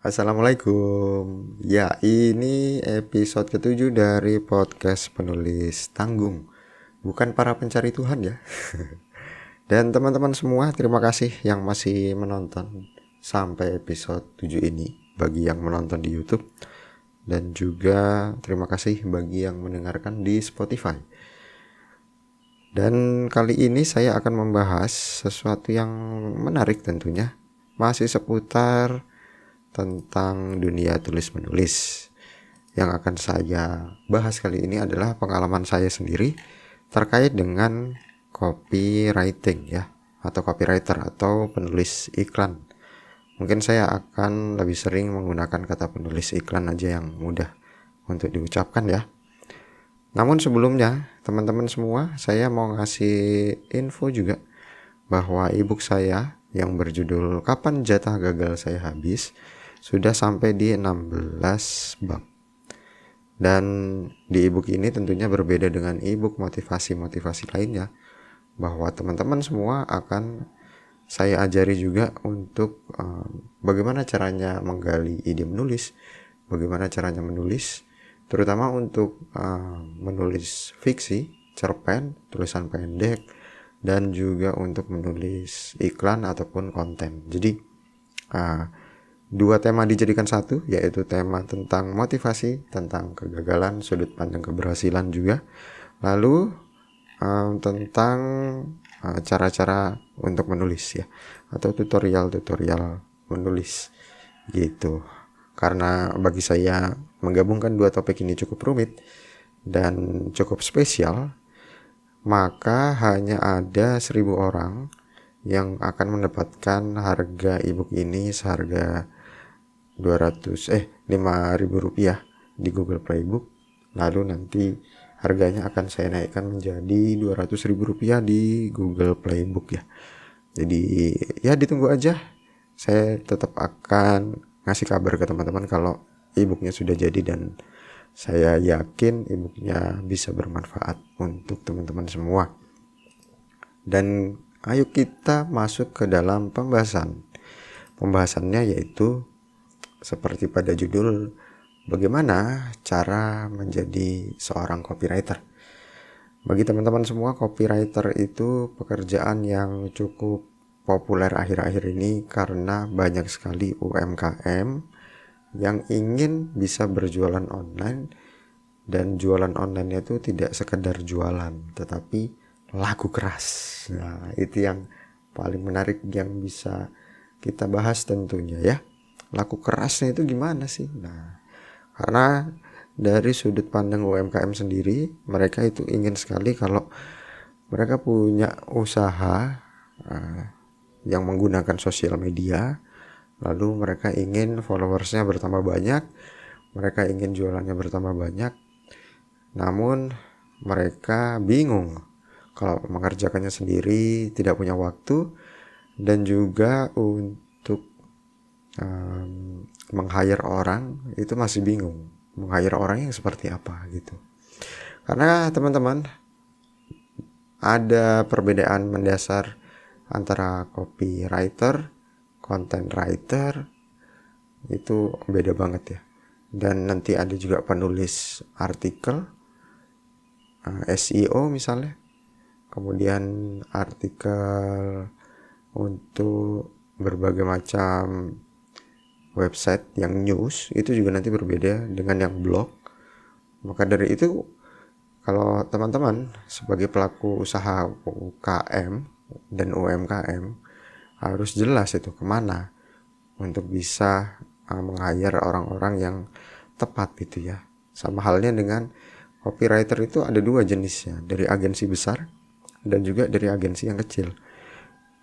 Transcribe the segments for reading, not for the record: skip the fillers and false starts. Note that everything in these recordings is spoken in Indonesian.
Assalamualaikum. Ya, ini episode ketujuh dari podcast penulis tanggung. Bukan para pencari Tuhan ya. Dan teman-teman semua, terima kasih yang masih menonton sampai episode 7 ini. Bagi yang menonton di YouTube. Dan juga terima kasih bagi yang mendengarkan di Spotify. Dan kali ini saya akan membahas sesuatu yang menarik tentunya. Masih seputar tentang dunia tulis-menulis. Yang akan saya bahas kali ini adalah pengalaman saya sendiri terkait dengan copywriting ya, atau copywriter atau penulis iklan. Mungkin saya akan lebih sering menggunakan kata penulis iklan aja yang mudah untuk diucapkan ya. Namun sebelumnya, teman-teman semua, saya mau ngasih info juga bahwa ebook saya yang berjudul Kapan Jatah Gagal Saya Habis sudah sampai di 16 bab. Dan di ebook ini tentunya berbeda dengan ebook motivasi-motivasi lainnya, bahwa teman-teman semua akan saya ajari juga untuk bagaimana caranya menggali ide menulis, bagaimana caranya menulis, terutama untuk menulis fiksi, cerpen, tulisan pendek, dan juga untuk menulis iklan ataupun konten. Jadi dua tema dijadikan satu, yaitu tema tentang motivasi, tentang kegagalan, sudut pandang keberhasilan juga. Lalu tentang cara-cara untuk menulis ya, atau tutorial-tutorial menulis gitu. Karena bagi saya menggabungkan dua topik ini cukup rumit dan cukup spesial, maka hanya ada 1.000 orang yang akan mendapatkan harga ebook ini seharga 5.000 rupiah di Google Playbook. Lalu nanti harganya akan saya naikkan menjadi 200.000 rupiah di Google Playbook ya. Jadi ya ditunggu aja. Saya tetap akan ngasih kabar ke teman-teman kalau ebooknya sudah jadi, dan saya yakin ebooknya bisa bermanfaat untuk teman-teman semua. Dan ayo kita masuk ke dalam pembahasan. Pembahasannya yaitu seperti pada judul, bagaimana cara menjadi seorang copywriter. Bagi teman-teman semua, copywriter itu pekerjaan yang cukup populer akhir-akhir ini karena banyak sekali UMKM yang ingin bisa berjualan online, dan jualan online itu tidak sekedar jualan, tetapi laku keras. Nah, itu yang paling menarik yang bisa kita bahas tentunya ya. Laku kerasnya itu gimana sih? Nah, karena dari sudut pandang UMKM sendiri, mereka itu ingin sekali kalau mereka punya usaha yang menggunakan sosial media, lalu mereka ingin followersnya bertambah banyak, mereka ingin jualannya bertambah banyak, namun mereka bingung kalau mengerjakannya sendiri, tidak punya waktu, dan juga untuk meng-hire orang itu masih bingung meng-hire orang yang seperti apa gitu. Karena teman-teman, ada perbedaan mendasar antara copywriter, content writer, itu beda banget ya. Dan nanti ada juga penulis artikel, SEO misalnya, kemudian artikel untuk berbagai macam website yang news, itu juga nanti berbeda dengan yang blog. Maka dari itu, kalau teman-teman sebagai pelaku usaha UKM dan UMKM harus jelas itu kemana untuk bisa meng-hire orang-orang yang tepat gitu ya. Sama halnya dengan copywriter, itu ada dua jenisnya, dari agensi besar dan juga dari agensi yang kecil.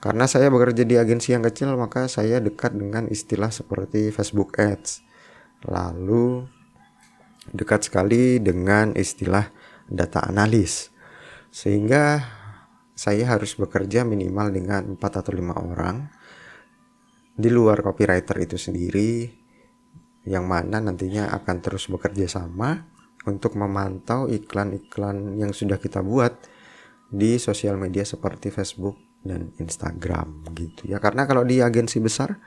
Karena saya bekerja di agensi yang kecil, maka saya dekat dengan istilah seperti Facebook Ads. Lalu dekat sekali dengan istilah data analis. Sehingga saya harus bekerja minimal dengan 4 atau 5 orang di luar copywriter itu sendiri, yang mana nantinya akan terus bekerja sama untuk memantau iklan-iklan yang sudah kita buat di sosial media seperti Facebook dan Instagram gitu ya. Karena kalau di agensi besar,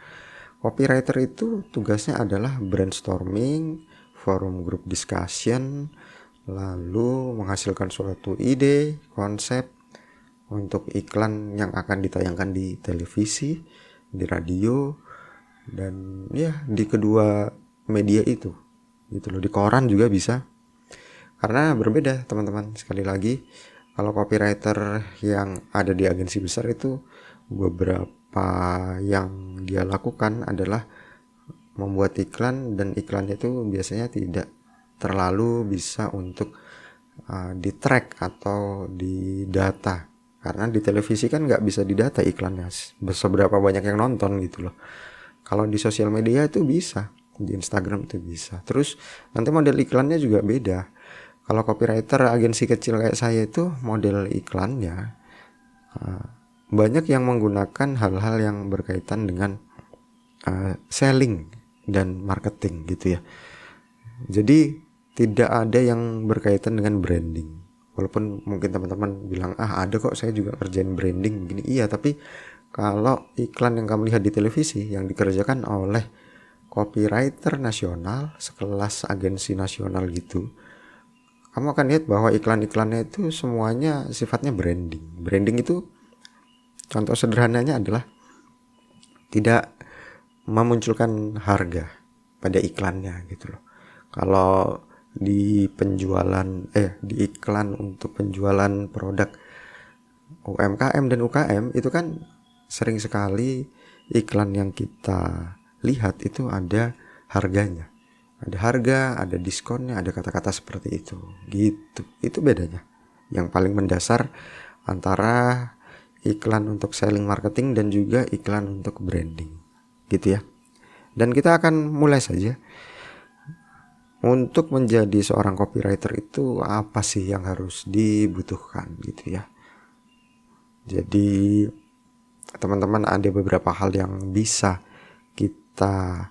Copywriter itu tugasnya adalah brainstorming, forum group discussion, lalu menghasilkan suatu ide, konsep untuk iklan yang akan ditayangkan di televisi, di radio, dan ya di kedua media itu gitu loh. Di koran juga bisa. Karena berbeda teman-teman, sekali lagi kalau copywriter yang ada di agensi besar itu beberapa yang dia lakukan adalah membuat iklan, dan iklannya itu biasanya tidak terlalu bisa untuk di-track atau didata. Karena di televisi kan nggak bisa didata iklannya, seberapa banyak yang nonton gitu loh. Kalau di sosial media itu bisa, di Instagram itu bisa. Terus nanti model iklannya juga beda. Kalau copywriter agensi kecil kayak saya itu model iklannya banyak yang menggunakan hal-hal yang berkaitan dengan selling dan marketing gitu ya. Jadi tidak ada yang berkaitan dengan branding. Walaupun mungkin teman-teman bilang ada kok saya juga kerjain branding begini. Iya, tapi kalau iklan yang kamu lihat di televisi yang dikerjakan oleh copywriter nasional sekelas agensi nasional gitu, kamu akan lihat bahwa iklan-iklannya itu semuanya sifatnya branding. Branding itu contoh sederhananya adalah tidak memunculkan harga pada iklannya gitu loh. Kalau di di iklan untuk penjualan produk UMKM dan UKM itu kan sering sekali iklan yang kita lihat itu ada harganya. Ada harga, ada diskonnya, ada kata-kata seperti itu. Gitu. Itu bedanya. Yang paling mendasar antara iklan untuk selling marketing dan juga iklan untuk branding. Gitu ya. Dan kita akan mulai saja. Untuk menjadi seorang copywriter itu apa sih yang harus dibutuhkan gitu ya. Jadi teman-teman ada beberapa hal yang bisa kita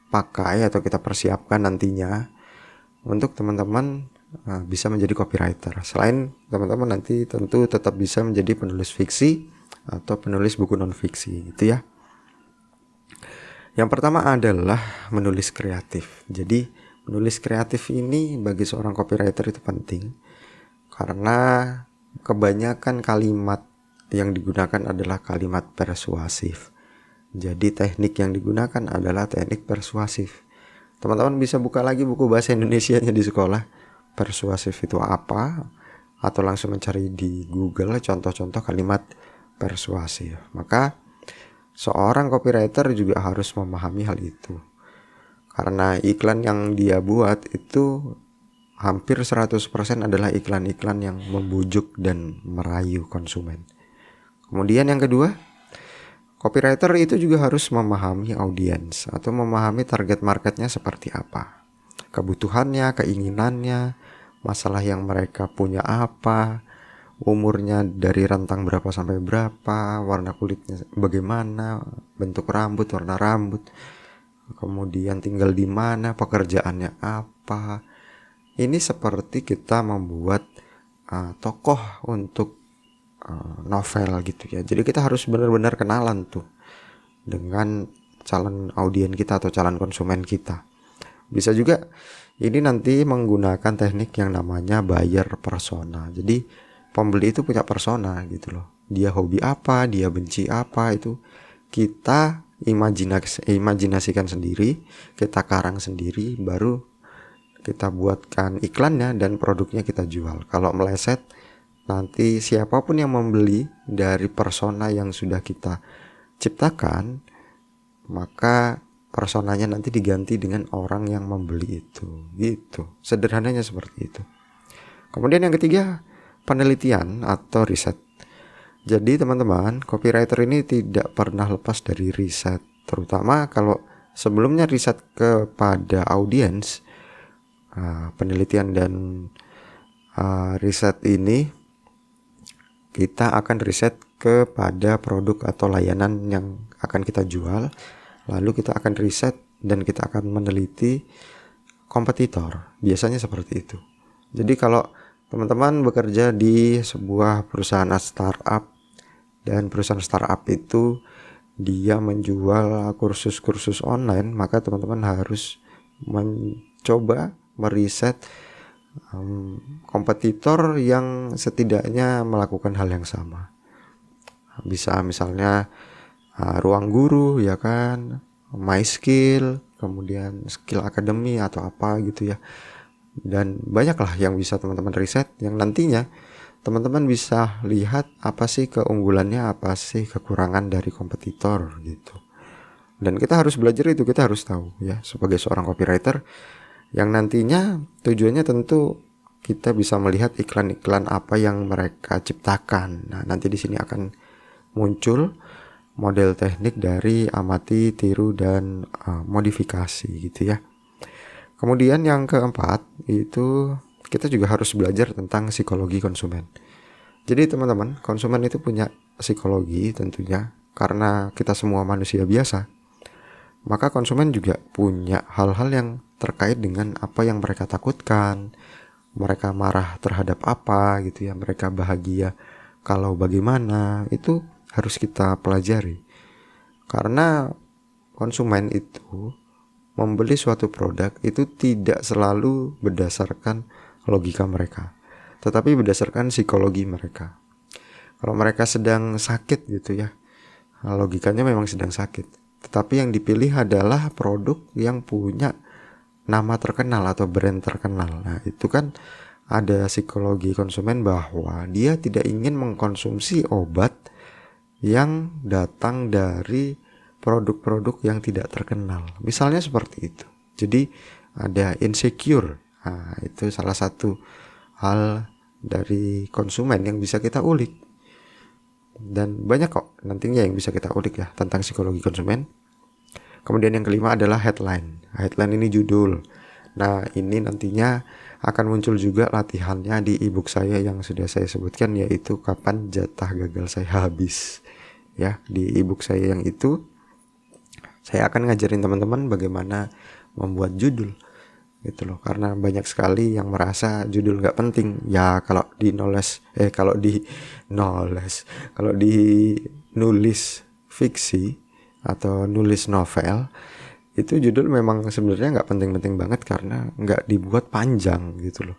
pakai atau kita persiapkan nantinya untuk teman-teman bisa menjadi copywriter. Selain teman-teman nanti tentu tetap bisa menjadi penulis fiksi atau penulis buku non-fiksi gitu ya. Yang pertama adalah menulis kreatif. Jadi menulis kreatif ini bagi seorang copywriter itu penting karena kebanyakan kalimat yang digunakan adalah kalimat persuasif. Jadi teknik yang digunakan adalah teknik persuasif. Teman-teman bisa buka lagi buku bahasa Indonesianya di sekolah. Persuasif itu apa? Atau langsung mencari di Google contoh-contoh kalimat persuasif. Maka seorang copywriter juga harus memahami hal itu. Karena iklan yang dia buat itu hampir 100% adalah iklan-iklan yang membujuk dan merayu konsumen. Kemudian yang kedua, copywriter itu juga harus memahami audiens atau memahami target marketnya seperti apa. Kebutuhannya, keinginannya, masalah yang mereka punya apa, umurnya dari rentang berapa sampai berapa, warna kulitnya bagaimana, bentuk rambut, warna rambut, kemudian tinggal di mana, pekerjaannya apa. Ini seperti kita membuat tokoh untuk novel gitu ya. Jadi kita harus benar-benar kenalan tuh dengan calon audien kita atau calon konsumen kita. Bisa juga ini nanti menggunakan teknik yang namanya buyer persona. Jadi pembeli itu punya persona gitu loh. Dia hobi apa, dia benci apa, itu kita imajinasikan sendiri, kita karang sendiri, baru kita buatkan iklannya dan produknya kita jual. Kalau meleset, nanti siapapun yang membeli dari persona yang sudah kita ciptakan, maka personanya nanti diganti dengan orang yang membeli itu. Gitu. Sederhananya seperti itu. Kemudian yang ketiga, penelitian atau riset. Jadi teman-teman, copywriter ini tidak pernah lepas dari riset. Terutama kalau sebelumnya riset kepada audiens, penelitian dan riset ini kita akan riset kepada produk atau layanan yang akan kita jual. Lalu kita akan riset dan kita akan meneliti kompetitor. Biasanya seperti itu. Jadi kalau teman-teman bekerja di sebuah perusahaan startup, dan perusahaan startup itu dia menjual kursus-kursus online, maka teman-teman harus mencoba meriset kompetitor yang setidaknya melakukan hal yang sama. Bisa misalnya Ruang Guru, ya kan, My Skill, kemudian Skill Academy atau apa gitu ya. Dan banyaklah yang bisa teman-teman riset, yang nantinya teman-teman bisa lihat apa sih keunggulannya, apa sih kekurangan dari kompetitor gitu. Dan kita harus belajar itu, kita harus tahu ya, sebagai seorang copywriter yang nantinya tujuannya tentu kita bisa melihat iklan-iklan apa yang mereka ciptakan. Nah, nanti di sini akan muncul model teknik dari amati, tiru, dan modifikasi gitu ya. Kemudian yang keempat itu kita juga harus belajar tentang psikologi konsumen. Jadi teman-teman, konsumen itu punya psikologi tentunya, karena kita semua manusia biasa. Maka konsumen juga punya hal-hal yang terkait dengan apa yang mereka takutkan. Mereka marah terhadap apa gitu ya, mereka bahagia kalau bagaimana, itu harus kita pelajari. Karena konsumen itu membeli suatu produk itu tidak selalu berdasarkan logika mereka, tetapi berdasarkan psikologi mereka. Kalau mereka sedang sakit gitu ya, logikanya memang sedang sakit, tetapi yang dipilih adalah produk yang punya nama terkenal atau brand terkenal. Nah, itu kan ada psikologi konsumen bahwa dia tidak ingin mengkonsumsi obat yang datang dari produk-produk yang tidak terkenal. Misalnya seperti itu. Jadi ada insecure. Nah, itu salah satu hal dari konsumen yang bisa kita ulik. Dan banyak kok nantinya yang bisa kita ulik ya tentang psikologi konsumen. Kemudian yang kelima adalah headline. Headline ini judul. Nah, ini nantinya akan muncul juga latihannya di ebook saya yang sudah saya sebutkan, yaitu kapan jatah gagal saya habis. Ya, di ebook saya yang itu saya akan ngajarin teman-teman bagaimana membuat judul gitu loh, karena banyak sekali yang merasa judul nggak penting ya. Kalau di nulis fiksi atau nulis novel, itu judul memang sebenarnya nggak penting-penting banget karena nggak dibuat panjang gitu loh.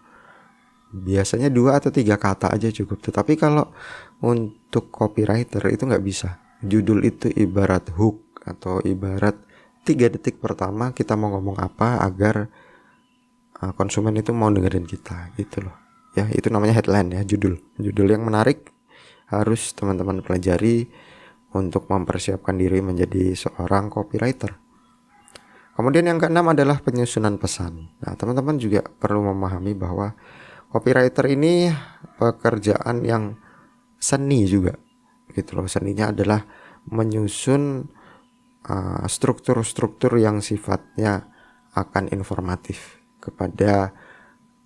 Biasanya 2 atau 3 kata aja cukup. Tetapi kalau untuk copywriter itu nggak bisa. Judul itu ibarat hook atau ibarat 3 detik pertama kita mau ngomong apa agar konsumen itu mau dengerin kita gitu loh. Ya, itu namanya headline ya, judul. Judul yang menarik harus teman-teman pelajari untuk mempersiapkan diri menjadi seorang copywriter. Kemudian yang keenam adalah penyusunan pesan. Nah, teman-teman juga perlu memahami bahwa copywriter ini pekerjaan yang seni juga gitu loh. Seninya adalah menyusun struktur-struktur yang sifatnya akan informatif kepada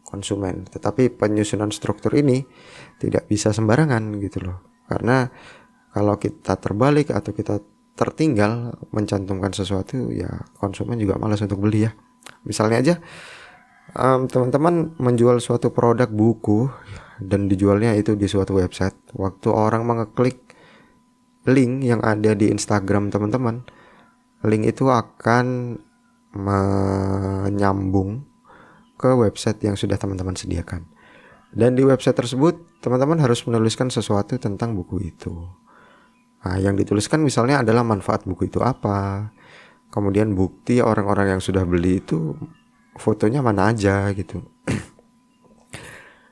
konsumen. Tetapi penyusunan struktur ini tidak bisa sembarangan gitu loh. Karena kalau kita terbalik atau kita tertinggal mencantumkan sesuatu, ya konsumen juga malas untuk beli ya. Misalnya aja teman-teman menjual suatu produk buku dan dijualnya itu di suatu website. Waktu orang mengeklik link yang ada di Instagram teman-teman, link itu akan menyambung ke website yang sudah teman-teman sediakan. Dan di website tersebut teman-teman harus menuliskan sesuatu tentang buku itu. Nah, yang dituliskan misalnya adalah manfaat buku itu apa, kemudian bukti orang-orang yang sudah beli itu fotonya mana aja gitu.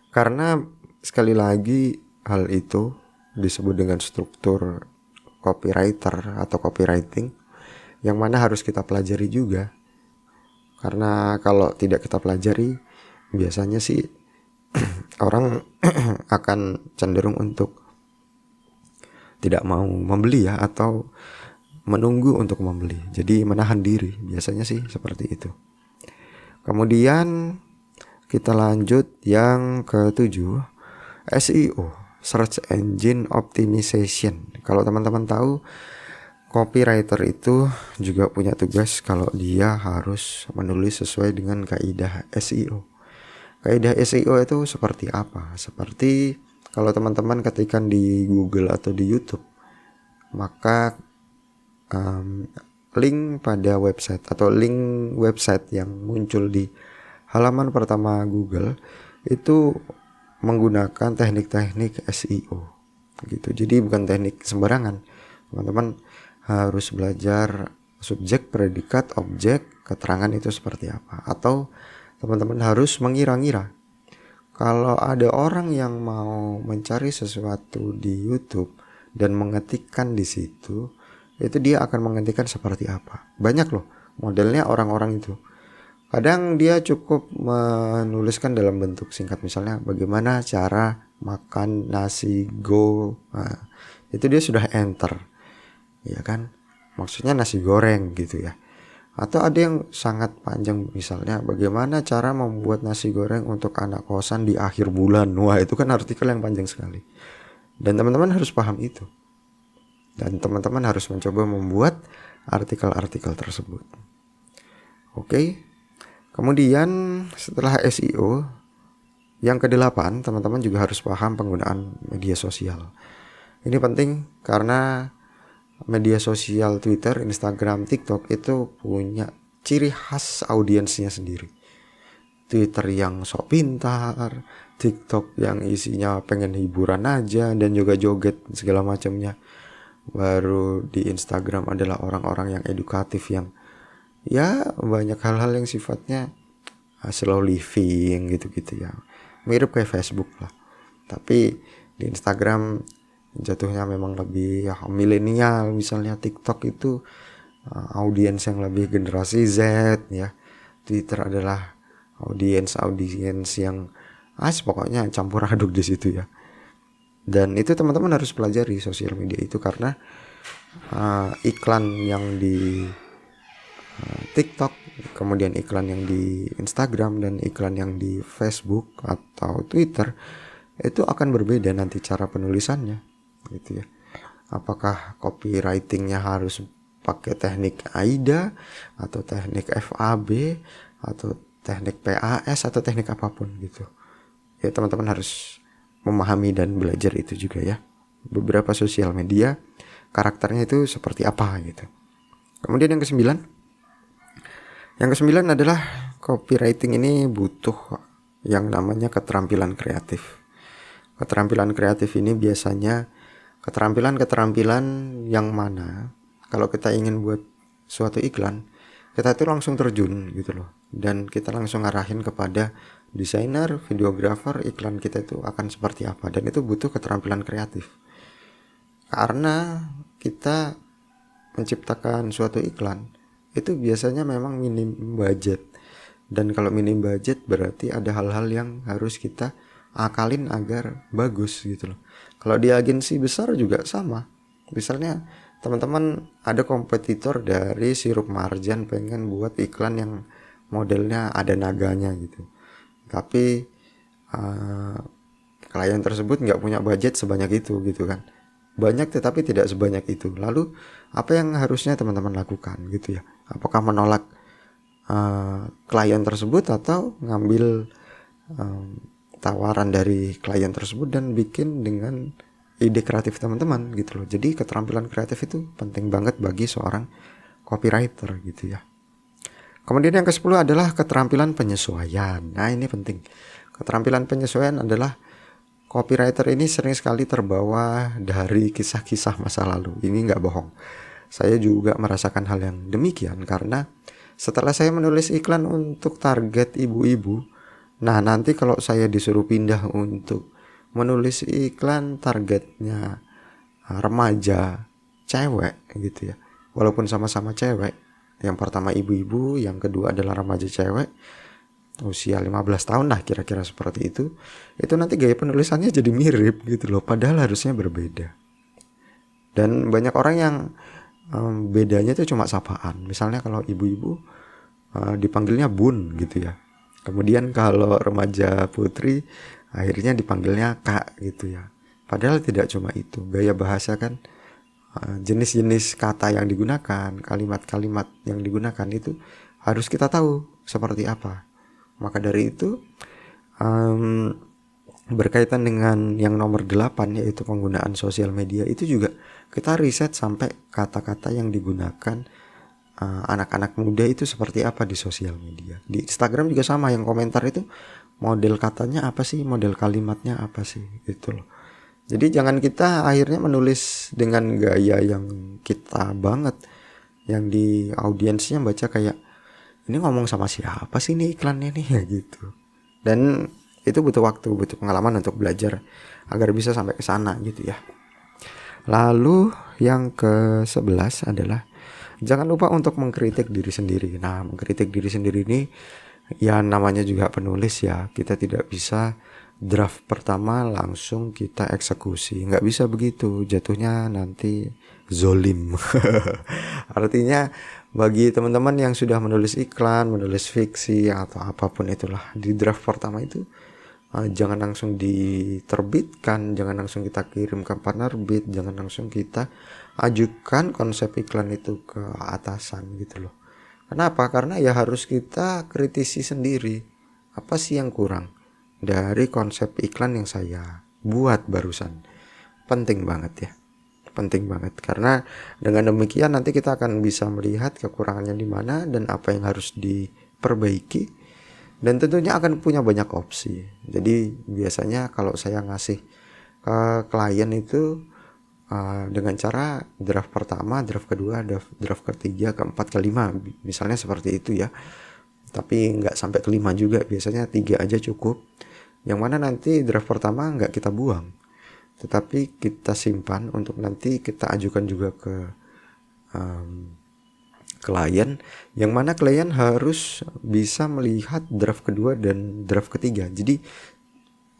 Karena sekali lagi hal itu disebut dengan struktur copywriter atau copywriting, yang mana harus kita pelajari juga. Karena kalau tidak kita pelajari, biasanya sih orang akan cenderung untuk tidak mau membeli ya, atau menunggu untuk membeli. Jadi menahan diri, biasanya sih seperti itu. Kemudian kita lanjut yang ketujuh, SEO, Search Engine Optimization. Kalau teman-teman tahu, copywriter itu juga punya tugas kalau dia harus menulis sesuai dengan kaidah SEO. Kaidah SEO itu seperti apa? Seperti kalau teman-teman ketikkan di Google atau di YouTube, maka link pada website atau link website yang muncul di halaman pertama Google itu menggunakan teknik-teknik SEO gitu. Jadi bukan teknik sembarangan. Teman-teman harus belajar subjek, predikat, objek, keterangan itu seperti apa. Atau teman-teman harus mengira-ngira. Kalau ada orang yang mau mencari sesuatu di YouTube dan mengetikkan di situ, itu dia akan mengetikkan seperti apa. Banyak loh modelnya orang-orang itu. Kadang dia cukup menuliskan dalam bentuk singkat, misalnya bagaimana cara makan nasi go. Nah, itu dia sudah enter, ya kan? Maksudnya nasi goreng gitu ya. Atau ada yang sangat panjang, misalnya bagaimana cara membuat nasi goreng untuk anak kosan di akhir bulan. Wah, itu kan artikel yang panjang sekali. Dan teman-teman harus paham itu. Dan teman-teman harus mencoba membuat artikel-artikel tersebut. Oke. Kemudian setelah SEO, yang ke-8, teman-teman juga harus paham penggunaan media sosial. Ini penting karena media sosial Twitter, Instagram, TikTok itu punya ciri khas audiensnya sendiri. Twitter yang sok pintar, TikTok yang isinya pengen hiburan aja dan juga joget segala macamnya. Baru di Instagram adalah orang-orang yang edukatif, yang ya banyak hal-hal yang sifatnya slow living gitu-gitu ya. Mirip kayak Facebook lah. Tapi di Instagram jatuhnya memang lebih ya milenial. Misalnya TikTok itu audiens yang lebih generasi Z ya. Twitter adalah audiens yang pokoknya campur aduk di situ ya. Dan itu teman-teman harus pelajari sosial media itu, karena iklan yang di TikTok, kemudian iklan yang di Instagram dan iklan yang di Facebook atau Twitter itu akan berbeda nanti cara penulisannya gitu ya. Apakah copywritingnya harus pakai teknik AIDA atau teknik FAB atau teknik PAS atau teknik apapun gitu. Ya teman-teman harus memahami dan belajar itu juga ya. Beberapa sosial media karakternya itu seperti apa gitu. Kemudian yang ke-9 adalah copywriting ini butuh yang namanya keterampilan kreatif. Keterampilan kreatif ini biasanya keterampilan yang mana kalau kita ingin buat suatu iklan, kita itu langsung terjun gitu loh. Dan kita langsung arahin kepada desainer, videografer, iklan kita itu akan seperti apa. Dan itu butuh keterampilan kreatif. Karena kita menciptakan suatu iklan itu biasanya memang minim budget. Dan kalau minim budget berarti ada hal-hal yang harus kita akalin agar bagus gitu loh. Kalau di agensi besar juga sama. Misalnya teman-teman ada kompetitor dari sirup marjan pengen buat iklan yang modelnya ada naganya gitu. Tapi klien tersebut nggak punya budget sebanyak itu gitu kan. Banyak tetapi tidak sebanyak itu. Lalu apa yang harusnya teman-teman lakukan gitu ya? Apakah menolak klien tersebut atau ngambil tawaran dari klien tersebut dan bikin dengan ide kreatif teman-teman gitu loh. Jadi keterampilan kreatif itu penting banget bagi seorang copywriter gitu ya. Kemudian yang ke-10 adalah keterampilan penyesuaian. Nah ini penting. Keterampilan penyesuaian adalah copywriter ini sering sekali terbawa dari kisah-kisah masa lalu. Ini nggak bohong. Saya juga merasakan hal yang demikian karena setelah saya menulis iklan untuk target ibu-ibu, nah nanti kalau saya disuruh pindah untuk menulis iklan targetnya remaja cewek gitu ya, walaupun sama-sama cewek, yang pertama ibu-ibu, yang kedua adalah remaja cewek usia 15 tahun lah kira-kira seperti itu nanti gaya penulisannya jadi mirip gitu loh, padahal harusnya berbeda. Dan banyak orang yang bedanya itu cuma sapaan. Misalnya kalau ibu-ibu dipanggilnya bun gitu ya, kemudian kalau remaja putri akhirnya dipanggilnya kak gitu ya. Padahal tidak cuma itu, gaya bahasa kan, jenis-jenis kata yang digunakan, kalimat-kalimat yang digunakan itu harus kita tahu seperti apa. Maka dari itu berkaitan dengan yang nomor 8 yaitu penggunaan sosial media, itu juga Kita riset sampai kata-kata yang digunakan anak-anak muda itu seperti apa di sosial media. Di Instagram juga sama, yang komentar itu model katanya apa sih, model kalimatnya apa sih, gitu loh. Jadi jangan kita akhirnya menulis dengan gaya yang kita banget, yang di audiensnya baca kayak ini ngomong sama siapa sih nih iklannya nih, ya gitu. Dan itu butuh waktu, butuh pengalaman untuk belajar agar bisa sampai ke sana gitu ya. Lalu yang ke-11 adalah jangan lupa untuk mengkritik diri sendiri. Nah, mengkritik diri sendiri ini ya namanya juga penulis ya. Kita tidak bisa draft pertama langsung kita eksekusi. Nggak bisa begitu, jatuhnya nanti zolim. Artinya bagi teman-teman yang sudah menulis iklan, menulis fiksi atau apapun itulah, di draft pertama itu jangan langsung diterbitkan, jangan langsung kita kirim ke penerbit, jangan langsung kita ajukan konsep iklan itu ke atasan gitu loh. Kenapa? Karena ya harus kita kritisi sendiri, apa sih yang kurang dari konsep iklan yang saya buat barusan. Penting banget ya, penting banget, karena dengan demikian nanti kita akan bisa melihat kekurangannya di mana dan apa yang harus diperbaiki, dan tentunya akan punya banyak opsi. Jadi biasanya kalau saya ngasih ke klien itu dengan cara draft pertama, draft kedua, draft ketiga, keempat, kelima, misalnya seperti itu ya. Tapi nggak sampai kelima juga, biasanya 3 aja cukup. Yang mana nanti draft pertama nggak kita buang, tetapi kita simpan untuk nanti kita ajukan juga ke klien, yang mana klien harus bisa melihat draft kedua dan draft ketiga. Jadi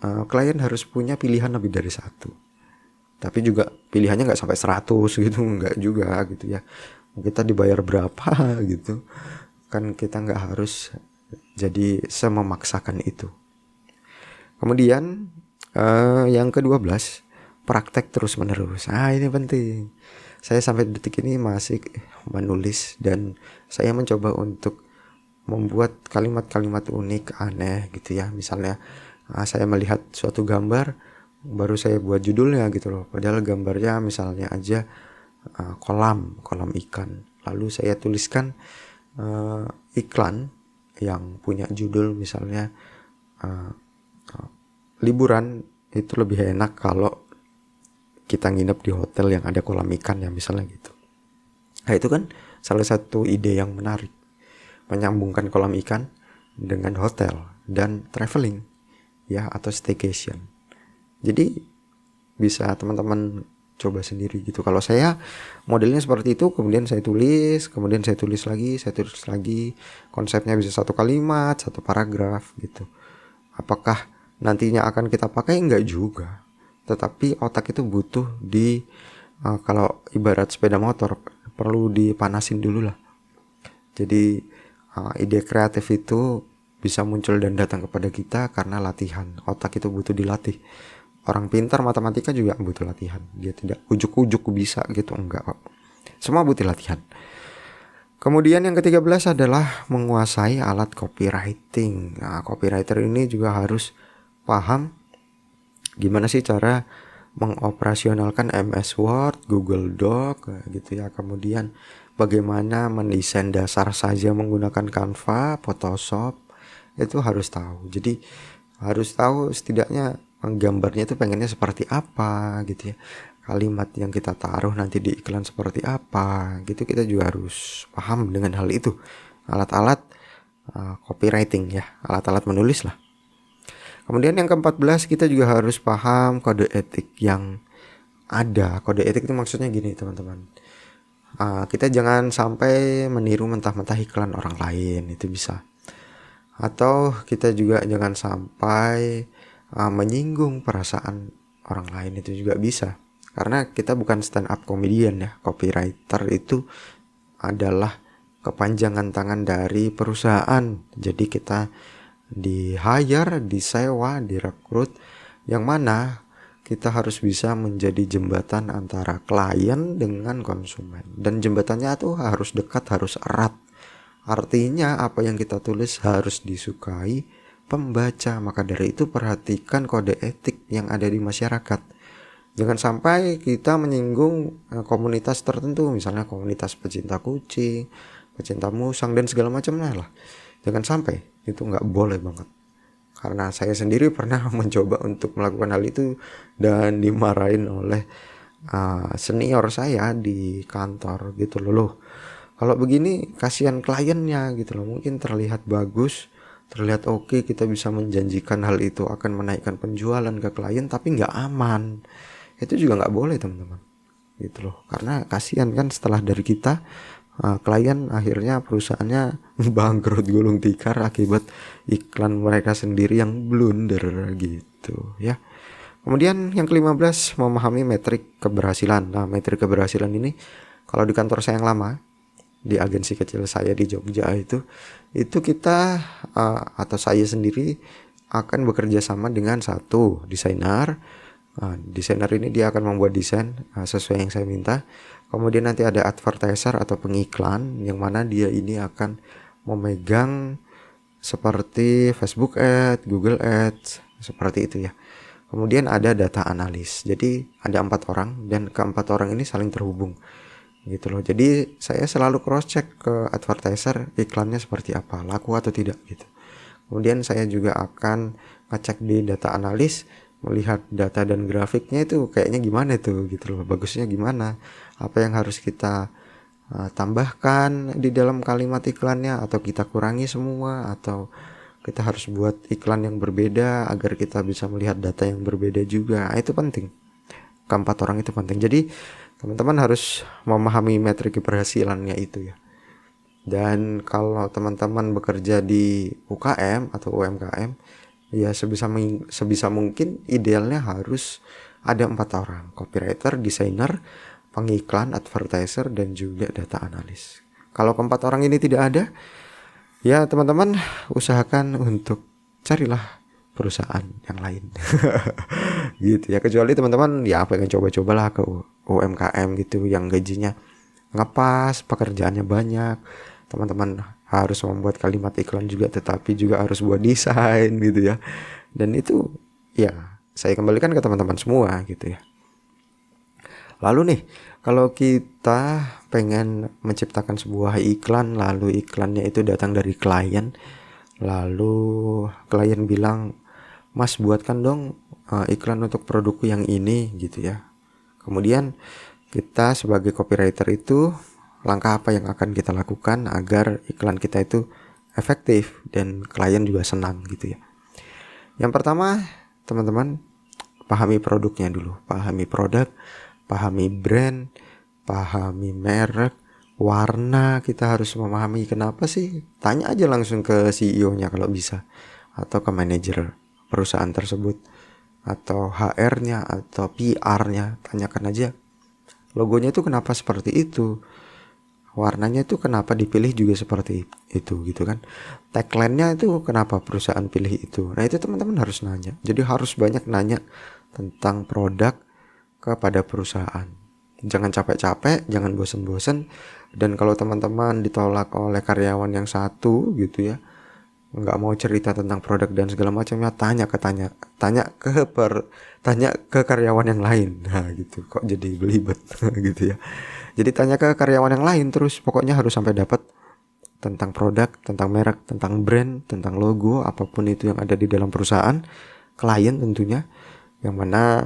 klien harus punya pilihan lebih dari satu. Tapi juga pilihannya nggak sampai 100 gitu, nggak juga gitu ya. Kita dibayar berapa gitu, kan kita nggak harus jadi sememaksakan itu. Kemudian yang ke-12, praktek terus menerus. Ini penting. Saya sampai detik ini masih menulis dan saya mencoba untuk membuat kalimat-kalimat unik, aneh gitu ya. Misalnya saya melihat suatu gambar, baru saya buat judulnya gitu loh, padahal gambarnya misalnya aja kolam ikan, lalu saya tuliskan iklan yang punya judul misalnya liburan itu lebih enak kalau kita nginep di hotel yang ada kolam ikan ya, misalnya gitu. Nah itu kan salah satu ide yang menarik, menyambungkan kolam ikan dengan hotel dan traveling ya, atau staycation. Jadi bisa teman-teman coba sendiri gitu. Kalau saya modelnya seperti itu, kemudian saya tulis lagi, konsepnya bisa 1 kalimat, 1 paragraf gitu. Apakah nantinya akan kita pakai? Enggak juga. Tetapi otak itu butuh kalau ibarat sepeda motor, perlu dipanasin dulu lah. Jadi ide kreatif itu bisa muncul dan datang kepada kita karena latihan. Otak itu butuh dilatih. Orang pintar matematika juga butuh latihan. Dia tidak ujuk-ujuk bisa gitu, enggak kok. Semua butuh latihan. Kemudian yang ke-13 adalah menguasai alat copywriting. Nah, copywriter ini juga harus paham gimana sih cara mengoperasionalkan MS Word, Google Doc gitu ya. Kemudian bagaimana mendesain dasar saja menggunakan Canva, Photoshop, itu harus tahu. Jadi harus tahu setidaknya gambarnya itu pengennya seperti apa gitu ya, kalimat yang kita taruh nanti di iklan seperti apa gitu, kita juga harus paham dengan hal itu. Alat-alat copywriting ya, alat-alat menulis lah. Kemudian yang ke-14, kita juga harus paham kode etik yang ada. Kode etik itu maksudnya gini teman-teman, kita jangan sampai meniru mentah-mentah iklan orang lain, itu bisa. Atau kita juga jangan sampai menyinggung perasaan orang lain, itu juga bisa. Karena kita bukan stand up comedian ya. Copywriter itu adalah kepanjangan tangan dari perusahaan. Jadi kita di-hire, disewa, direkrut, yang mana kita harus bisa menjadi jembatan antara klien dengan konsumen. Dan jembatannya tuh harus dekat, harus erat. Artinya apa yang kita tulis harus disukai pembaca. Maka dari itu perhatikan kode etik yang ada di masyarakat. Jangan sampai kita menyinggung komunitas tertentu, misalnya komunitas pecinta kucing, pecinta musang dan segala macamnya lah. Jangan sampai, itu nggak boleh banget. Karena saya sendiri pernah mencoba untuk melakukan hal itu dan dimarahin oleh senior saya di kantor gitu loh. Kalau begini kasihan kliennya gitu loh. Mungkin terlihat bagus, terlihat oke, kita bisa menjanjikan hal itu akan menaikkan penjualan ke klien, tapi nggak aman. Itu juga nggak boleh teman-teman gitu loh, karena kasihan kan setelah dari kita klien akhirnya perusahaannya bangkrut gulung tikar akibat iklan mereka sendiri yang blunder gitu ya. Kemudian yang ke-15, memahami metrik keberhasilan. Nah, metrik keberhasilan ini kalau di kantor saya yang lama, di agensi kecil saya di Jogja itu kita atau saya sendiri akan bekerja sama dengan satu desainer. Desainer ini dia akan membuat desain sesuai yang saya minta. Kemudian nanti ada advertiser atau pengiklan yang mana dia ini akan memegang seperti Facebook Ads, Google Ads, seperti itu ya. Kemudian ada data analis. Jadi ada 4 orang dan keempat orang ini saling terhubung gitu loh. Jadi saya selalu cross check ke advertiser iklannya seperti apa, laku atau tidak gitu. Kemudian saya juga akan ngecek di data analis, melihat data dan grafiknya itu kayaknya gimana tuh gitu loh, bagusnya gimana, apa yang harus kita tambahkan di dalam kalimat iklannya, atau kita kurangi semua, atau kita harus buat iklan yang berbeda agar kita bisa melihat data yang berbeda juga. Itu penting, keempat orang itu penting. Jadi teman-teman harus memahami metrik keberhasilannya itu ya. Dan kalau teman-teman bekerja di UKM atau UMKM, ya sebisa mungkin idealnya harus ada 4 orang, copywriter, desainer, pengiklan, advertiser, dan juga data analis. Kalau keempat orang ini tidak ada, ya teman-teman usahakan untuk carilah perusahaan yang lain. Gitu ya, kecuali teman-teman ya pengen coba-cobalah ke UMKM gitu yang gajinya ngepas, pekerjaannya banyak. Teman-teman harus membuat kalimat iklan juga, tetapi juga harus buat desain gitu ya. Dan itu ya saya kembalikan ke teman-teman semua gitu ya. Lalu nih, kalau kita pengen menciptakan sebuah iklan, lalu iklannya itu datang dari klien, lalu klien bilang, "Mas, buatkan dong iklan untuk produkku yang ini," gitu ya. Kemudian kita sebagai copywriter itu, langkah apa yang akan kita lakukan agar iklan kita itu efektif dan klien juga senang gitu ya. Yang pertama, teman-teman pahami produknya dulu, pahami produk, pahami brand, pahami merek, warna. Kita harus memahami kenapa sih. Tanya aja langsung ke CEO-nya kalau bisa, atau ke manajer perusahaan tersebut, atau HR-nya atau PR-nya. Tanyakan aja, logonya itu kenapa seperti itu, warnanya itu kenapa dipilih juga seperti itu gitu kan, tagline-nya itu kenapa perusahaan pilih itu. Nah itu teman-teman harus nanya. Jadi harus banyak nanya tentang produk kepada perusahaan. Jangan capek-capek, jangan bosen-bosen. Dan kalau teman-teman ditolak oleh karyawan yang satu gitu ya, nggak mau cerita tentang produk dan segala macamnya, tanya ke karyawan yang lain. Nah gitu, kok jadi belibet gitu ya. Jadi tanya ke karyawan yang lain terus, pokoknya harus sampai dapat tentang produk, tentang merek, tentang brand, tentang logo, apapun itu yang ada di dalam perusahaan, klien tentunya. Yang mana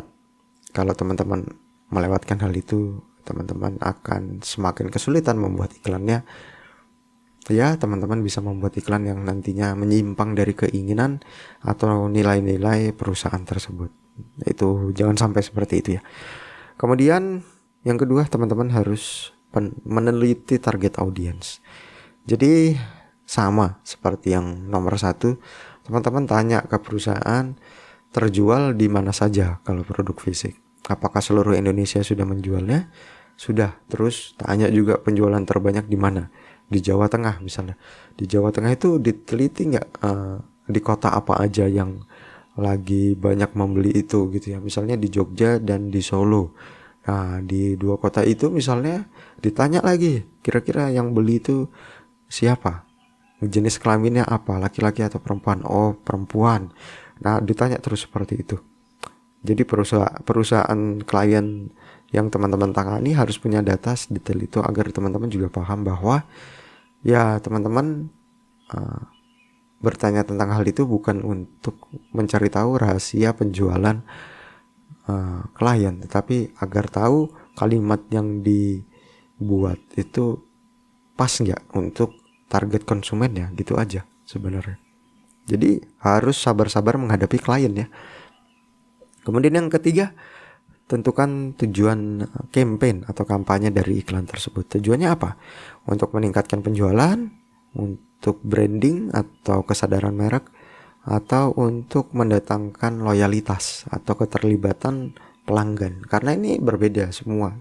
kalau teman-teman melewatkan hal itu, teman-teman akan semakin kesulitan membuat iklannya. Ya, teman-teman bisa membuat iklan yang nantinya menyimpang dari keinginan atau nilai-nilai perusahaan tersebut. Itu jangan sampai seperti itu ya. Kemudian yang kedua, teman-teman harus meneliti target audience. Jadi sama seperti yang nomor 1, teman-teman tanya ke perusahaan terjual di mana saja kalau produk fisik. Apakah seluruh Indonesia sudah menjualnya? Sudah. Terus tanya juga penjualan terbanyak di mana? Di Jawa Tengah misalnya. Di Jawa Tengah itu diteliti nggak di kota apa aja yang lagi banyak membeli itu gitu ya. Misalnya di Jogja dan di Solo. Nah di 2 kota itu misalnya ditanya lagi, kira-kira yang beli itu siapa? Jenis kelaminnya apa? Laki-laki atau perempuan? Oh perempuan. Nah ditanya terus seperti itu. Jadi perusahaan klien yang teman-teman tangani harus punya data sedetail itu agar teman-teman juga paham bahwa ya teman-teman bertanya tentang hal itu bukan untuk mencari tahu rahasia penjualan klien, tetapi agar tahu kalimat yang dibuat itu pas nggak untuk target konsumen ya, gitu aja sebenarnya. Jadi harus sabar-sabar menghadapi klien ya. Kemudian yang ketiga, tentukan tujuan campaign atau kampanye dari iklan tersebut. Tujuannya apa? Untuk meningkatkan penjualan, untuk branding atau kesadaran merek, atau untuk mendatangkan loyalitas atau keterlibatan pelanggan. Karena ini berbeda semua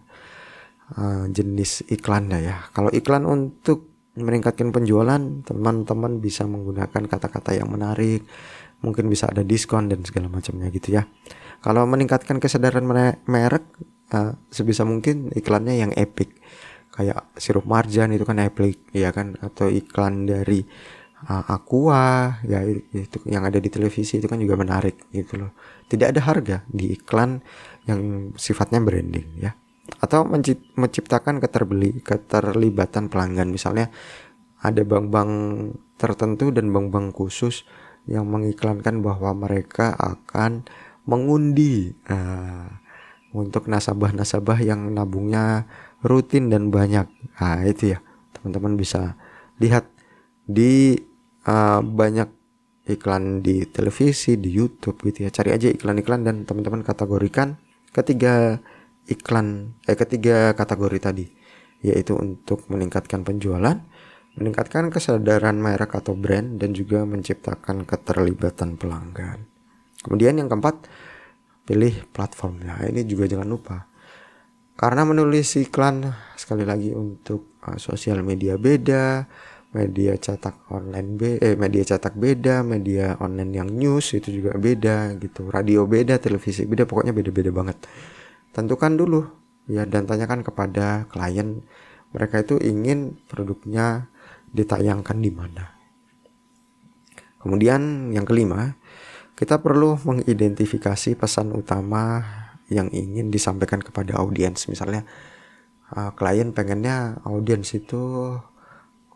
jenis iklannya ya. Kalau iklan untuk meningkatkan penjualan, teman-teman bisa menggunakan kata-kata yang menarik, mungkin bisa ada diskon dan segala macamnya gitu ya. Kalau meningkatkan kesadaran merek, sebisa mungkin iklannya yang epic, kayak sirup marjan itu kan epic ya kan, atau iklan dari Aqua ya, itu yang ada di televisi itu kan juga menarik gitu loh. Tidak ada harga di iklan yang sifatnya branding ya. Atau menciptakan keterlibatan pelanggan, misalnya ada bank-bank tertentu dan bank-bank khusus yang mengiklankan bahwa mereka akan mengundi untuk nasabah-nasabah yang nabungnya rutin dan banyak. Itu ya teman-teman bisa lihat di banyak iklan di televisi, di YouTube gitu ya. Cari aja iklan-iklan dan teman-teman kategorikan ketiga kategori tadi, yaitu untuk meningkatkan penjualan, meningkatkan kesadaran merek atau brand, dan juga menciptakan keterlibatan pelanggan. Kemudian yang keempat, pilih platformnya. Ini juga jangan lupa, karena menulis iklan sekali lagi untuk sosial media beda, media cetak online media cetak beda, media online yang news itu juga beda gitu, radio beda, televisi beda, pokoknya beda-beda banget. Tentukan dulu ya dan tanyakan kepada klien, mereka itu ingin produknya ditayangkan di mana. Kemudian yang kelima, kita perlu mengidentifikasi pesan utama yang ingin disampaikan kepada audiens. Misalnya klien pengennya audiens itu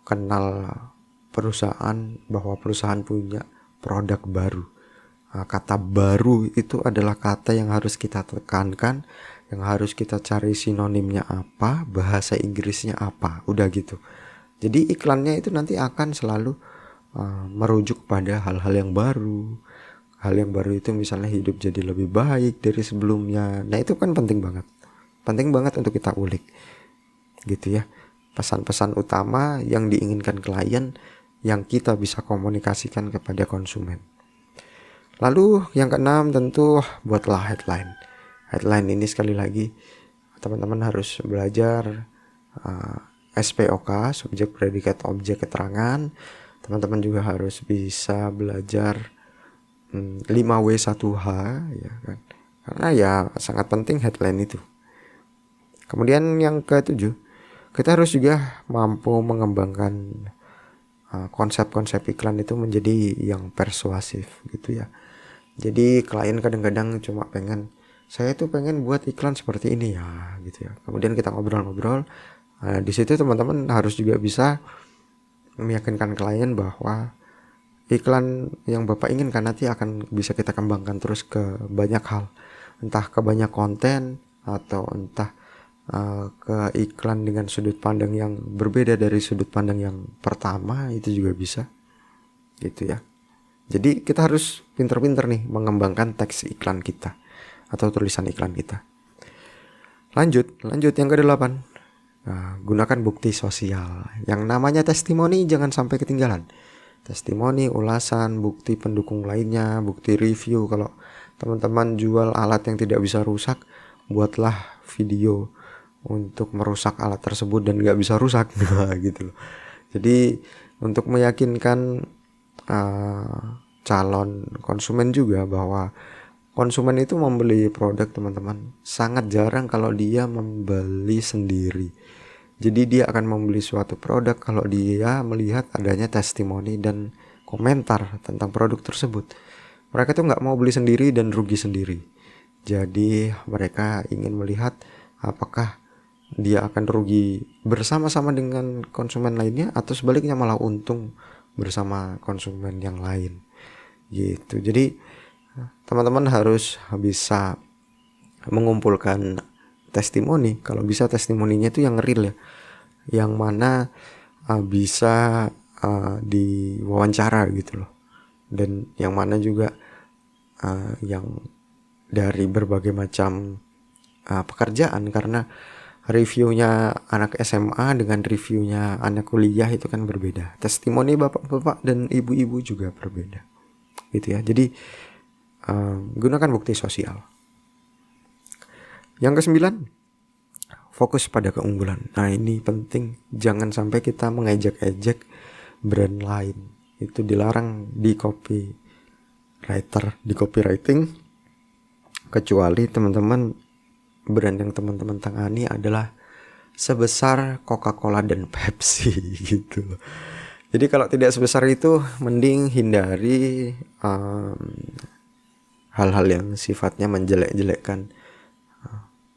kenal perusahaan, bahwa perusahaan punya produk baru. Kata baru itu adalah kata yang harus kita tekankan, yang harus kita cari sinonimnya apa, bahasa Inggrisnya apa, udah gitu. Jadi iklannya itu nanti akan selalu merujuk pada hal-hal yang baru. Hal yang baru itu misalnya hidup jadi lebih baik dari sebelumnya. Nah itu kan penting banget untuk kita ulik gitu ya. Pesan-pesan utama yang diinginkan klien yang kita bisa komunikasikan kepada konsumen. Lalu yang keenam, tentu buatlah headline. Headline ini sekali lagi teman-teman harus belajar SPOK, subjek predikat objek keterangan. Teman-teman juga harus bisa belajar 5W1H ya kan. Karena ya sangat penting headline itu. Kemudian yang ketujuh, kita harus juga mampu mengembangkan konsep-konsep iklan itu menjadi yang persuasif gitu ya. Jadi klien kadang-kadang cuma saya tuh pengen buat iklan seperti ini ya gitu ya. Kemudian kita ngobrol-ngobrol. Di situ teman-teman harus juga bisa meyakinkan klien bahwa iklan yang Bapak inginkan nanti akan bisa kita kembangkan terus ke banyak hal. Entah ke banyak konten atau entah ke iklan dengan sudut pandang yang berbeda dari sudut pandang yang pertama, itu juga bisa gitu ya. Jadi kita harus pinter-pinter nih mengembangkan teks iklan kita atau tulisan iklan kita. Lanjut yang ke-8. Gunakan bukti sosial. Yang namanya testimoni jangan sampai ketinggalan. Testimoni, ulasan, bukti pendukung lainnya, bukti review. Kalau teman-teman jual alat yang tidak bisa rusak, buatlah video untuk merusak alat tersebut dan gak bisa rusak gitu loh. Jadi untuk meyakinkan calon konsumen juga bahwa konsumen itu membeli produk, teman-teman, sangat jarang kalau dia membeli sendiri. Jadi dia akan membeli suatu produk kalau dia melihat adanya testimoni dan komentar tentang produk tersebut. Mereka tuh gak mau beli sendiri dan rugi sendiri. Jadi mereka ingin melihat apakah dia akan rugi bersama-sama dengan konsumen lainnya atau sebaliknya malah untung bersama konsumen yang lain gitu. Jadi teman-teman harus bisa mengumpulkan testimoni, kalau bisa testimoninya itu yang real ya, yang mana bisa diwawancara gitu loh, dan yang mana juga yang dari berbagai macam pekerjaan, karena reviewnya anak SMA dengan reviewnya anak kuliah itu kan berbeda, testimoni bapak-bapak dan ibu-ibu juga berbeda gitu ya. Jadi gunakan bukti sosial. Yang ke-9, fokus pada keunggulan. Nah ini penting, jangan sampai kita mengejek-ejek brand lain. Itu dilarang di copywriting, kecuali teman-teman brand yang teman-teman tangani adalah sebesar Coca-Cola dan Pepsi gitu. Jadi kalau tidak sebesar itu, mending hindari hal-hal yang sifatnya menjelek-jelekkan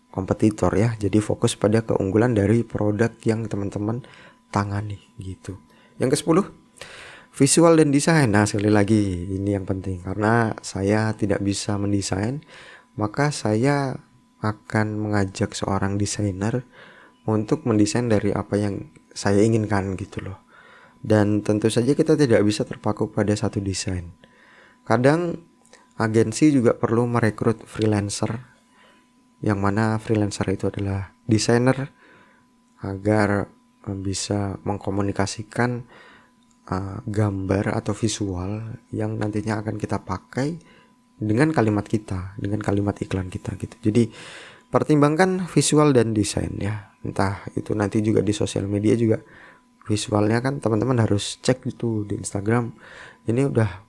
kompetitor ya. Jadi fokus pada keunggulan dari produk yang teman-teman tangani gitu. Yang ke-10, visual dan desain. Nah sekali lagi ini yang penting, karena saya tidak bisa mendesain, maka saya akan mengajak seorang desainer untuk mendesain dari apa yang saya inginkan gitu loh. Dan tentu saja kita tidak bisa terpaku pada satu desain. Kadang agensi juga perlu merekrut freelancer, yang mana freelancer itu adalah desainer, agar bisa mengkomunikasikan gambar atau visual yang nantinya akan kita pakai dengan kalimat kita, dengan kalimat iklan kita gitu. Jadi pertimbangkan visual dan desain ya. Entah itu nanti juga di sosial media juga visualnya kan teman-teman harus cek itu di Instagram, ini udah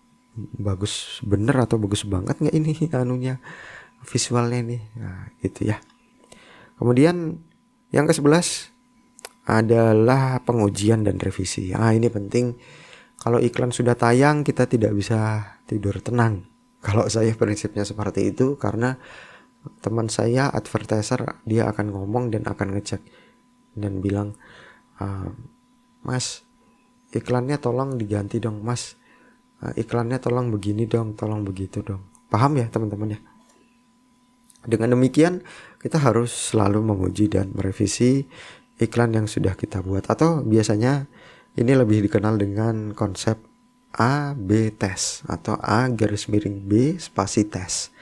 bagus bener atau bagus banget nggak ini anunya, visualnya nih. Nah itu ya. Kemudian yang ke-11 adalah pengujian dan revisi. Ini penting. Kalau iklan sudah tayang, kita tidak bisa tidur tenang. Kalau saya prinsipnya seperti itu, karena teman saya advertiser, dia akan ngomong dan akan ngecek dan bilang, Mas, iklannya tolong diganti dong Mas, iklannya tolong begini dong, tolong begitu dong. Paham ya teman-teman ya? Dengan demikian kita harus selalu menguji dan merevisi iklan yang sudah kita buat, atau biasanya ini lebih dikenal dengan konsep A/B test atau A_B spasi tes.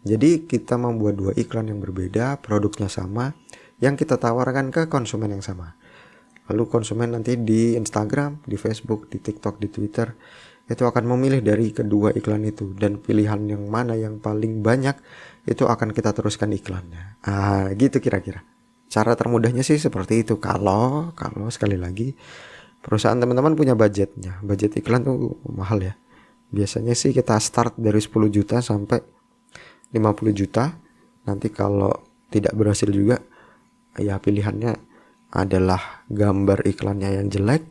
Jadi kita membuat dua iklan yang berbeda, produknya sama, yang kita tawarkan ke konsumen yang sama. Lalu konsumen nanti di Instagram, di Facebook, di TikTok, di Twitter itu akan memilih dari kedua iklan itu, dan pilihan yang mana yang paling banyak itu akan kita teruskan iklannya. Gitu kira-kira. Cara termudahnya sih seperti itu. Kalau sekali lagi perusahaan teman-teman punya budgetnya. Budget iklan tuh mahal ya. Biasanya sih kita start dari 10 juta sampai 50 juta. Nanti kalau tidak berhasil juga, ya pilihannya adalah gambar iklannya yang jelek,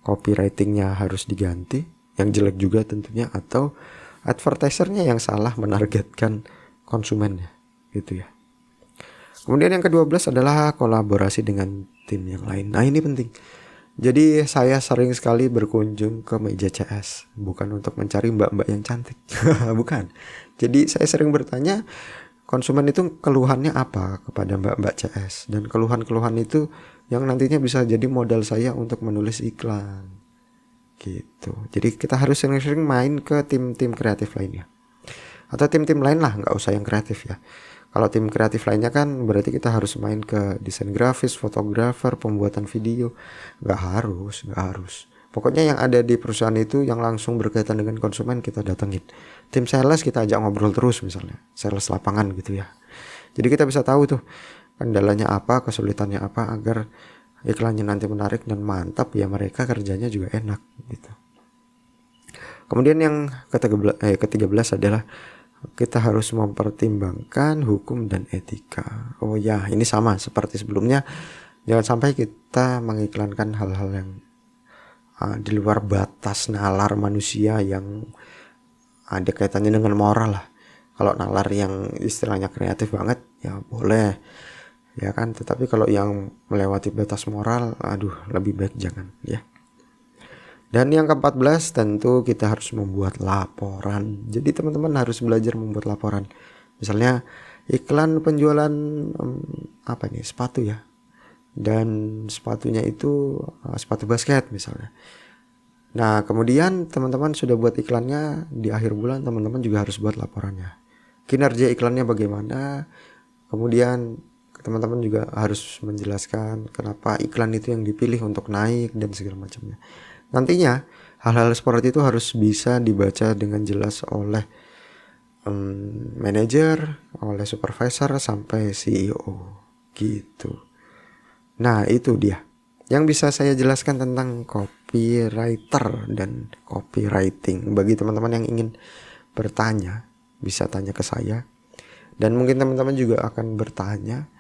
copywritingnya harus diganti, yang jelek juga tentunya, atau advertisernya yang salah menargetkan konsumennya gitu ya. Kemudian yang ke-12 adalah kolaborasi dengan tim yang lain. Nah ini penting. Jadi saya sering sekali berkunjung ke meja CS, bukan untuk mencari mbak-mbak yang cantik, bukan. Jadi saya sering bertanya, konsumen itu keluhannya apa kepada mbak-mbak CS, dan keluhan-keluhan itu yang nantinya bisa jadi modal saya untuk menulis iklan gitu. Jadi kita harus sering-sering main ke tim-tim kreatif lainnya, atau tim-tim lain lah, nggak usah yang kreatif ya. Kalau tim kreatif lainnya kan berarti kita harus main ke desain grafis, fotografer, pembuatan video. Nggak harus. Pokoknya yang ada di perusahaan itu yang langsung berkaitan dengan konsumen kita datengin. Tim sales kita ajak ngobrol terus misalnya, sales lapangan gitu ya. Jadi kita bisa tahu tuh kendalanya apa, kesulitannya apa, agar iklannya nanti menarik dan mantap ya, mereka kerjanya juga enak gitu. Kemudian yang ke-13 adalah kita harus mempertimbangkan hukum dan etika. Oh ya, ini sama seperti sebelumnya. Jangan sampai kita mengiklankan hal-hal yang di luar batas nalar manusia yang ada kaitannya dengan moral lah. Kalau nalar yang istilahnya kreatif banget ya boleh, ya kan. Tetapi kalau yang melewati batas moral, aduh, lebih baik jangan ya. Dan yang ke-14 tentu kita harus membuat laporan. Jadi teman-teman harus belajar membuat laporan. Misalnya iklan penjualan sepatu ya. Dan sepatunya itu sepatu basket misalnya. Nah, kemudian teman-teman sudah buat iklannya, di akhir bulan teman-teman juga harus buat laporannya. Kinerja iklannya bagaimana? Kemudian teman-teman juga harus menjelaskan kenapa iklan itu yang dipilih untuk naik dan segala macamnya. Nantinya hal-hal seperti itu harus bisa dibaca dengan jelas oleh manajer, oleh supervisor sampai CEO gitu. Nah, itu dia yang bisa saya jelaskan tentang copywriter dan copywriting. Bagi teman-teman yang ingin bertanya, bisa tanya ke saya. Dan mungkin teman-teman juga akan bertanya,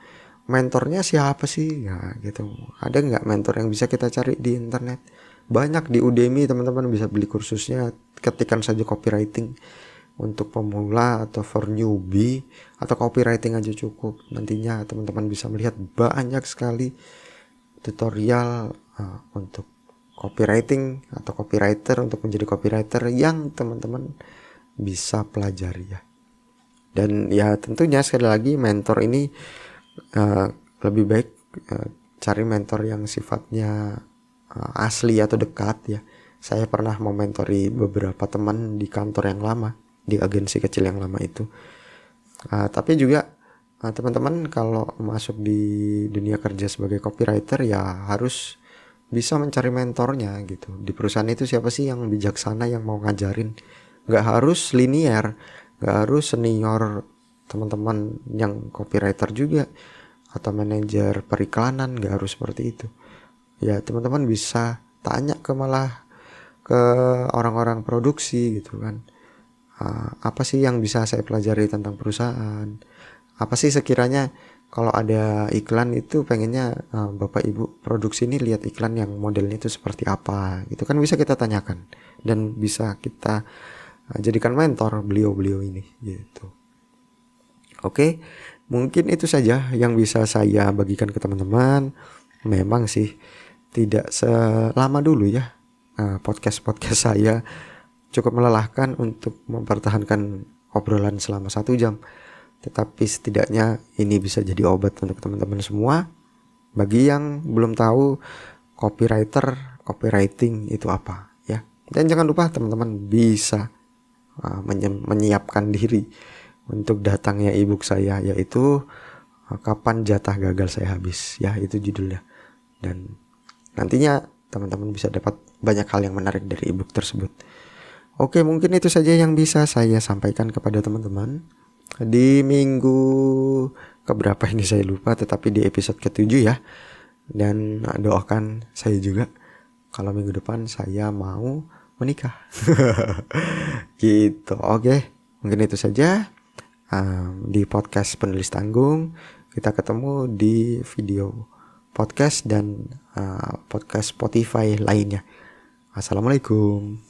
mentornya siapa sih? Ya gitu. Ada nggak mentor yang bisa kita cari di internet? Banyak di Udemy, teman-teman bisa beli kursusnya, ketikan saja copywriting untuk pemula atau for newbie, atau copywriting aja cukup. Nantinya teman-teman bisa melihat banyak sekali tutorial untuk copywriting atau copywriter, untuk menjadi copywriter yang teman-teman bisa pelajari ya. Dan ya tentunya sekali lagi mentor ini lebih baik cari mentor yang sifatnya asli atau dekat ya. Saya pernah mementori beberapa teman di kantor yang lama, di agensi kecil yang lama itu. Tapi juga teman-teman kalau masuk di dunia kerja sebagai copywriter ya harus bisa mencari mentornya gitu. Di perusahaan itu siapa sih yang bijaksana yang mau ngajarin? Gak harus linear, gak harus senior teman-teman yang copywriter juga atau manajer periklanan, gak harus seperti itu. Ya teman-teman bisa tanya malah ke orang-orang produksi gitu kan. Apa sih yang bisa saya pelajari tentang perusahaan? Apa sih sekiranya kalau ada iklan itu pengennya Bapak Ibu produksi ini lihat iklan yang modelnya itu seperti apa? Itu kan bisa kita tanyakan dan bisa kita jadikan mentor beliau-beliau ini gitu. Oke, mungkin itu saja yang bisa saya bagikan ke teman-teman. Memang sih tidak selama dulu ya podcast-podcast saya, cukup melelahkan untuk mempertahankan obrolan selama 1 jam. Tetapi setidaknya ini bisa jadi obat untuk teman-teman semua. Bagi yang belum tahu copywriter, copywriting itu apa ya. Dan jangan lupa teman-teman bisa menyiapkan diri untuk datangnya ebook saya, yaitu Kapan Jatah Gagal Saya Habis ya, itu judulnya. Dan nantinya teman-teman bisa dapat banyak hal yang menarik dari ebook tersebut. Oke, mungkin itu saja yang bisa saya sampaikan kepada teman-teman di minggu keberapa ini saya lupa, tetapi di episode ke-7 ya. Dan doakan saya juga kalau minggu depan saya mau menikah. Gitu. Oke, mungkin itu saja di podcast Penulis Tanggung. Kita ketemu di video podcast dan podcast Spotify lainnya. Assalamualaikum.